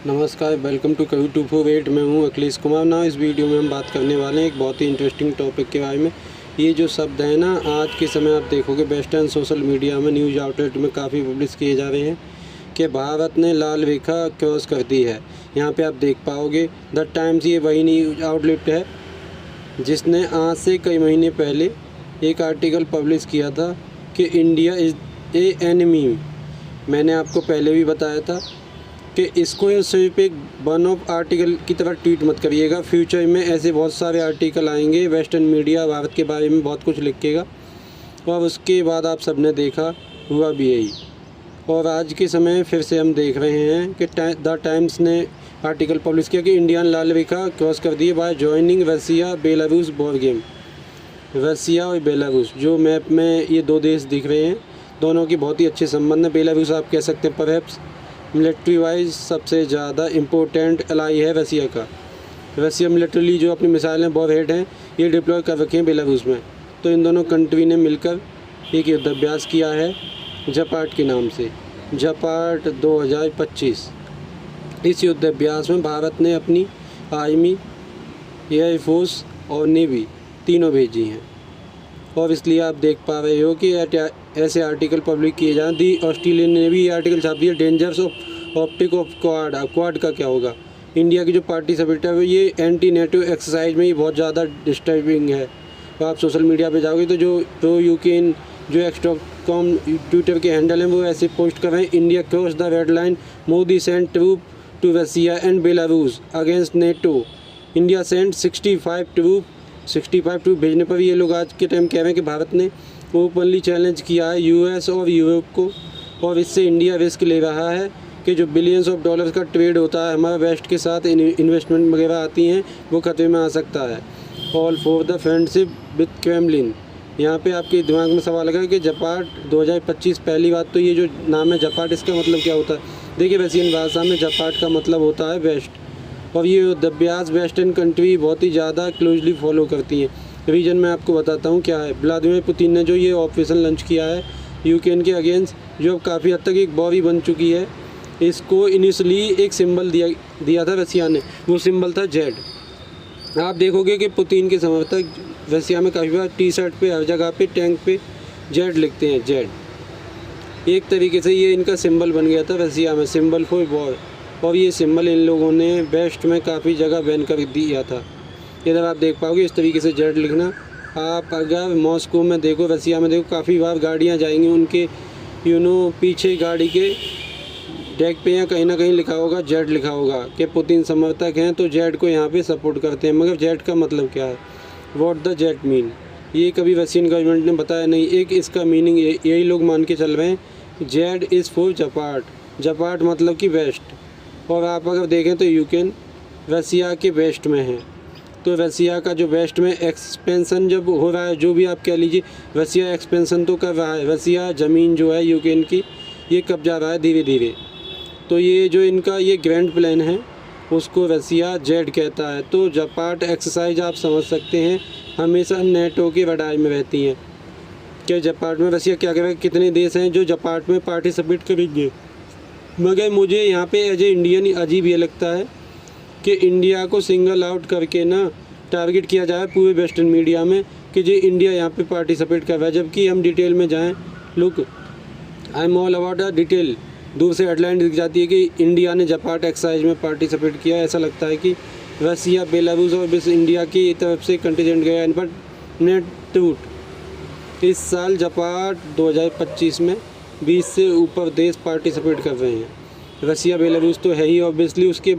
नमस्कार, welcome to कवी 248। मैं हूं अखिलेश कुमार। ना इस वीडियो में हम बात करने वाले हैं एक बहुत ही इंटरेस्टिंग टॉपिक के बारे में। ये जो शब्द है ना, आज के समय आप देखोगे वेस्टर्न सोशल मीडिया में, न्यूज़ आउटलेट में काफ़ी पब्लिश किए जा रहे हैं कि भारत ने लाल रेखा क्रॉस कर दी है। यहाँ पे आप देख पाओगे द टाइम्स, ये वही न्यूज़ आउटलेट है जिसने आज से कई महीने पहले एक आर्टिकल पब्लिश किया था कि इंडिया इज़ ए एनिमी। मैंने आपको पहले भी बताया था कि इसको सिर्फ एक वन ऑफ आर्टिकल की तरह ट्वीट मत करिएगा। फ्यूचर में ऐसे बहुत सारे आर्टिकल आएंगे, वेस्टर्न मीडिया भारत के बारे में बहुत कुछ लिखेगा और उसके बाद आप सबने देखा हुआ भी यही। और आज के समय फिर से हम देख रहे हैं कि द टाइम्स ने आर्टिकल पब्लिश किया कि इंडिया ने लाल रेखा क्रॉस कर दी by joining Russia Belarus war game. Russia और बेलारूस जो मैप में ये दो देश दिख रहे हैं, दोनों की बहुत ही अच्छे संबंध हैं। बेलारूस आप कह सकते हैं परहैप्स मिलिट्री वाइज सबसे ज़्यादा इम्पोर्टेंट एलाई है रसिया का। रसिया मिलिट्रली जो अपनी मिसाइलें वॉरहेड हैं ये डिप्लॉय कर रखे हैं बेलारूस में। तो इन दोनों कंट्री ने मिलकर एक युद्धाभ्यास किया है जपाट के नाम से, जपाट 2025। इस युद्धाभ्यास में भारत ने अपनी आर्मी, एयरफोर्स और नेवी तीनों भेजी हैं। और इसलिए आप देख पा रहे हो कि ऐसे आर्टिकल पब्लिक किए जाएँ। दी ऑस्ट्रेलियन ने भी ये आर्टिकल छाप दिया, dangers of optic of quad. Quad का क्या होगा? इंडिया की जो पार्टिसिपेट है ये एंटी नेटो एक्सरसाइज में ये बहुत ज़्यादा डिस्टर्बिंग है। तो आप सोशल मीडिया पे जाओगे तो जो प्रो यूक्रेन जो एक्स.com ट्विटर के हैंडल हैं वो ऐसे पोस्ट कर रहे हैं, India cross the red line, Modi send troop to Russia and Belarus against NATO. India send 65 troop भेजने पर ये लोग आज के टाइम कह रहे हैं कि भारत ने ओपनली चैलेंज किया है यूएस और यूरोप को, और इससे इंडिया रिस्क ले रहा है कि जो बिलियंस ऑफ डॉलर्स का ट्रेड होता है हमारा वेस्ट के साथ, इन्वेस्टमेंट वगैरह आती हैं, वो खतरे में आ सकता है। All for the friendship with Kremlin. यहाँ पे आपके दिमाग में सवाल लगा कि जपाट 2025। पहली बात तो ये जो नाम है जपाट, इसका मतलब क्या होता है? देखिए रसियन भाषा में जपाट का मतलब होता है वेस्ट, और ये युद्धाभ्यास वेस्टर्न कंट्री बहुत ही ज़्यादा क्लोजली फॉलो करती हैं। रीजन मैं आपको बताता हूँ क्या है। व्लादिमीर पुतिन ने जो ये ऑपरेशन लॉन्च किया है यूक्रेन के अगेंस्ट, जो अब काफ़ी हद तक एक वॉर ही बन चुकी है, इसको इनिशियली एक सिंबल दिया था रसिया ने, वो सिंबल था जेड। आप देखोगे कि पुतिन के समर्थक रसिया में काफ़ी बार टी शर्ट पे, हर जगह पे, टैंक पे जेड लिखते हैं, जेड। एक तरीके से ये इनका सिंबल बन गया था रसिया में, सिंबल फॉर वॉर। और ये सिंबल इन लोगों ने वेस्ट में काफ़ी जगह बैन कर दिया था। इधर आप देख पाओगे इस तरीके से जेड लिखना। आप अगर मॉस्को में देखो, रसिया में देखो, काफ़ी बार गाड़ियाँ जाएंगी उनके पीछे गाड़ी के डेक पे या कहीं ना कहीं लिखा होगा, जेड लिखा होगा कि पुतिन समर्थक हैं तो जेड को यहाँ पे सपोर्ट करते हैं। मगर जेड का मतलब क्या है? What the Z mean? ये कभी रशियन गवर्नमेंट ने बताया नहीं। एक इसका मीनिंग यही लोग मान के चल रहे हैं, जेड इज़ फॉर जपाट। जपाट मतलब कि वेस्ट। और आप अगर देखें तो यूक्रेन रसिया के वेस्ट में है, तो रसिया का जो वेस्ट में एक्सपेंसन जब हो रहा है, जो भी आप कह लीजिए, रसिया एक्सपेंसन तो कर रहा है। रसिया ज़मीन जो है यूक्रेन की ये कब्जा रहा है धीरे धीरे। तो ये जो इनका ये ग्रैंड प्लान है उसको रसिया जेड कहता है। तो जपाट एक्सरसाइज आप समझ सकते हैं हमेशा नेटो के रडार में रहती हैं कि जपाट में रसिया क्या करेगा, कितने देश हैं जो जपाट में पार्टिसिपेट करेंगे। मगर मुझे यहाँ पे एज ए इंडियन अजीब ये लगता है कि इंडिया को सिंगल आउट करके ना टारगेट किया जाए पूरे वेस्टर्न मीडिया में कि जो इंडिया यहाँ पे पार्टिसिपेट कर रहा है, जबकि हम डिटेल में जाएं। Look, I am all about a detail. दूर से हेडलाइन दिख जाती है कि इंडिया ने जपाट एक्सरसाइज में पार्टिसिपेट किया। ऐसा लगता है कि रसिया, बेलारूस और बस इंडिया की तरफ से कंटिजेंट गया। बट नेट टूट, इस साल जपाट 2025 में 20 से ऊपर देश पार्टिसिपेट कर रहे हैं। रसिया, बेलारूस तो है ही ऑब्वियसली, उसके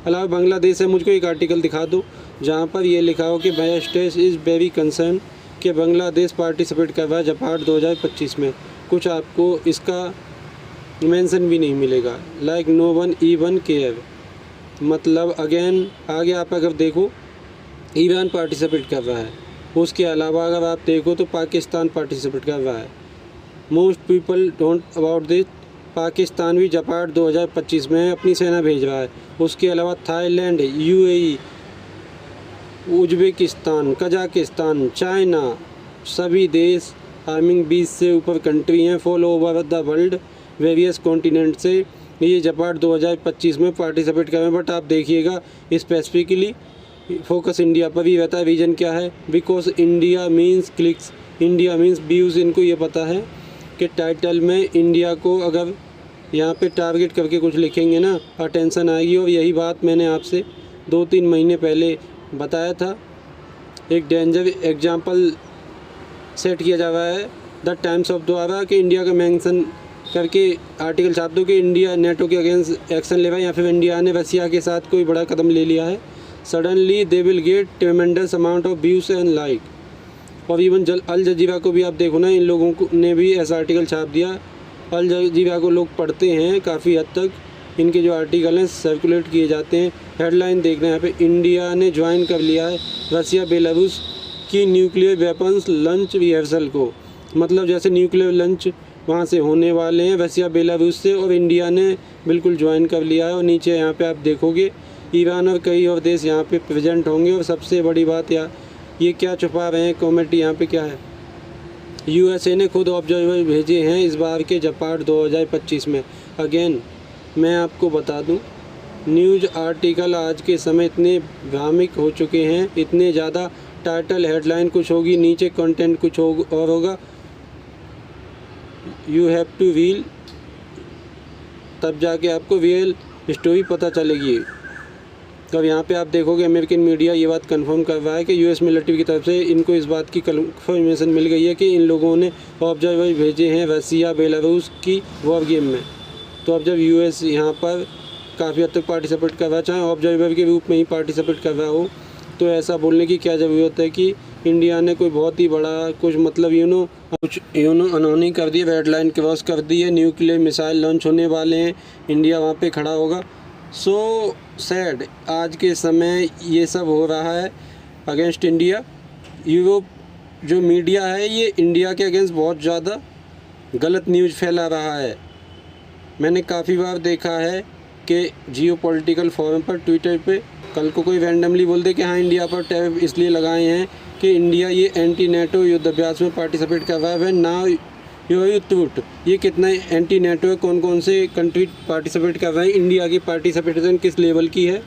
अलावा बांग्लादेश है। मुझको एक आर्टिकल दिखा दो जहाँ पर ये लिखा हो कि by state is very concern कि बांग्लादेश पार्टिसिपेट कर रहा है जपाट 2025 में। कुछ आपको इसका मेंशन भी नहीं मिलेगा, like no one even care. मतलब अगेन आगे आप अगर देखो ईरान पार्टिसिपेट कर रहा है, उसके अलावा अगर आप देखो तो पाकिस्तान पार्टिसिपेट कर रहा है। Most people don't about this. Pakistan भी जपाट 2025 में अपनी सेना भेज रहा है। उसके अलावा Thailand, UAE, Uzbekistan, Kazakhstan, China, सभी देश आर्मिंग 20 से ऊपर कंट्री हैं fall over the world various continent से ये जपाट 2025 में पार्टिसिपेट कर रहे हैं। बट आप देखिएगा स्पेसिफिकली फोकस इंडिया पर भी रहता है। रीज़न क्या है? Because India means clicks, India means views. इनको ये पता है कि टाइटल में इंडिया को अगर यहाँ पे टारगेट करके कुछ लिखेंगे ना, अटेंशन आएगी। और यही बात मैंने आपसे 2-3 महीने पहले बताया था। एक डेंजर एग्जांपल सेट किया जा रहा है द टाइम्स ऑफ द्वारा कि इंडिया का मेंशन करके आर्टिकल छाप दो कि इंडिया नेटो के अगेंस्ट एक्शन ले रहा है या फिर इंडिया ने रसिया के साथ कोई बड़ा कदम ले लिया है। Suddenly they will get ट्रेमेंडस amount of views and like. और इवन अल जजीरा को भी आप देखो ना, इन लोगों को ने भी ऐसा आर्टिकल छाप दिया। अल जजीरा को लोग पढ़ते हैं काफ़ी हद तक, इनके जो आर्टिकल हैं सर्कुलेट किए जाते हैं। हेडलाइन देख रहे हैं यहाँ पे, इंडिया ने ज्वाइन कर लिया है रसिया बेलारूस की न्यूक्लियर वेपन्स लंच रिहर्सल को। मतलब जैसे न्यूक्लियर लंच वहाँ से होने वाले हैं रसिया बेलारूस से, और इंडिया ने बिल्कुल ज्वाइन कर लिया है। और नीचे यहाँ पे आप देखोगे ईरान और कई और देश यहाँ पे प्रेजेंट होंगे। और सबसे बड़ी बात ये क्या छुपा रहे हैं कमेंट यहाँ पे क्या है, यूएसए ने खुद ऑब्जर्वर भेजे हैं इस बार के जपाट 2025 में। अगेन मैं आपको बता दूं, न्यूज़ आर्टिकल आज के समय इतने भ्रामक हो चुके हैं, इतने ज़्यादा टाइटल हेडलाइन कुछ होगी, नीचे कंटेंट कुछ और होगा। यू हैव टू रील, तब जाके आपको रियल स्टोरी पता चलेगी। तब यहाँ पे आप देखोगे अमेरिकन मीडिया ये बात कंफर्म कर रहा है कि यूएस मिलिट्री की तरफ से इनको इस बात की कंफर्मेशन मिल गई है कि इन लोगों ने ऑब्जर्वर भेजे हैं रसिया बेलारूस की वॉर गेम में। तो अब जब यूएस यहाँ पर काफ़ी हद तक पार्टिसिपेट कर रहा है, चाहे ऑब्जर्वर के रूप में ही पार्टिसिपेट कर रहा हो, तो ऐसा बोलने की क्या ज़रूरत है कि इंडिया ने कोई बहुत ही बड़ा कुछ मतलब कुछ अनहोनी कर दी, रेड लाइन क्रॉस कर दी है, न्यूक्लियर मिसाइल लॉन्च होने वाले हैं, इंडिया वहाँ पे खड़ा होगा। सो सैड आज के समय ये सब हो रहा है अगेंस्ट इंडिया। यूरोप जो मीडिया है ये इंडिया के अगेंस्ट बहुत ज़्यादा गलत न्यूज़ फैला रहा है। मैंने काफ़ी बार देखा है कि जियोपॉलिटिकल फोरम पर ट्विटर पे कल को कोई रैंडमली बोल दे कि हाँ इंडिया पर टैरिफ इसलिए लगाए हैं कि इंडिया ये एंटी नेटो युद्धाभ्यास में पार्टिसिपेट कर रहा है। नाउ यू ट्रूथ, ये कितना एंटी नेटो है, कौन कौन से कंट्री पार्टिसिपेट कर रहे हैं, इंडिया की पार्टिसिपेशन किस लेवल की है।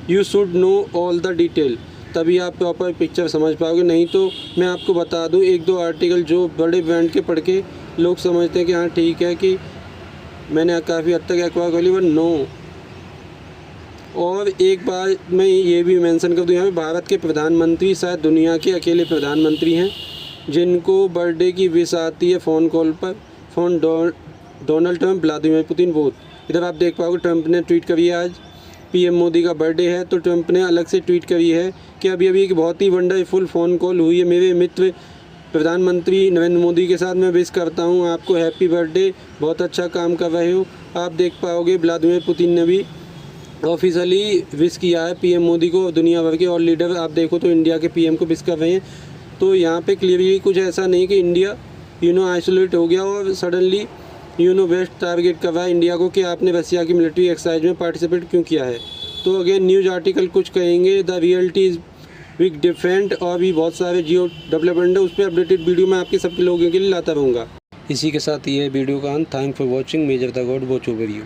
You should know all the detail, तभी आप प्रॉपर पिक्चर समझ पाओगे। नहीं तो मैं आपको बता दूं, 1-2 आर्टिकल जो बड़े ब्रांड के पढ़ के लोग समझते हैं कि हाँ ठीक है कि मैंने काफ़ी हद तक एक्वायर कर ली, बट नो। और एक बार मैं ये भी मेंशन कर दूं, यहाँ पे भारत के प्रधानमंत्री शायद दुनिया के अकेले प्रधानमंत्री हैं जिनको बर्थडे की विश आती है फ़ोन कॉल पर। Donald Trump, Vladimir Putin, both. इधर आप देख पाओगे ट्रंप ने ट्वीट करी है, आज पीएम मोदी का बर्थडे है तो ट्रंप ने अलग से ट्वीट करी है कि अभी एक बहुत ही वंडरफुल फ़ोन कॉल हुई है मेरे मित्र प्रधानमंत्री नरेंद्र मोदी के साथ, मैं विश करता हूँ आपको हैप्पी बर्थडे, बहुत अच्छा काम कर रहे हो। आप देख पाओगे व्लादिमीर पुतिन ने भी ऑफिशियली विश किया है पीएम मोदी को, और दुनिया भर के और लीडर आप देखो तो इंडिया के पीएम को विश कर रहे हैं। तो यहाँ पे क्लियरली कुछ ऐसा नहीं कि इंडिया आइसोलेट हो गया और सडनली वेस्ट टारगेट कर रहा है इंडिया को कि आपने रसिया की मिलिट्री एक्सरसाइज में पार्टिसिपेट क्यों किया है। तो अगेन न्यूज़ आर्टिकल कुछ कहेंगे, the reality is big different, और भी बहुत सारे जियो डेवलपमेंट है, उस पर अपडेटेड वीडियो मैं आपके सबके लोगों के लिए लाता रहूँगा। इसी के साथ ये वीडियो का अंत। Thank for watching, measure the God watch over you.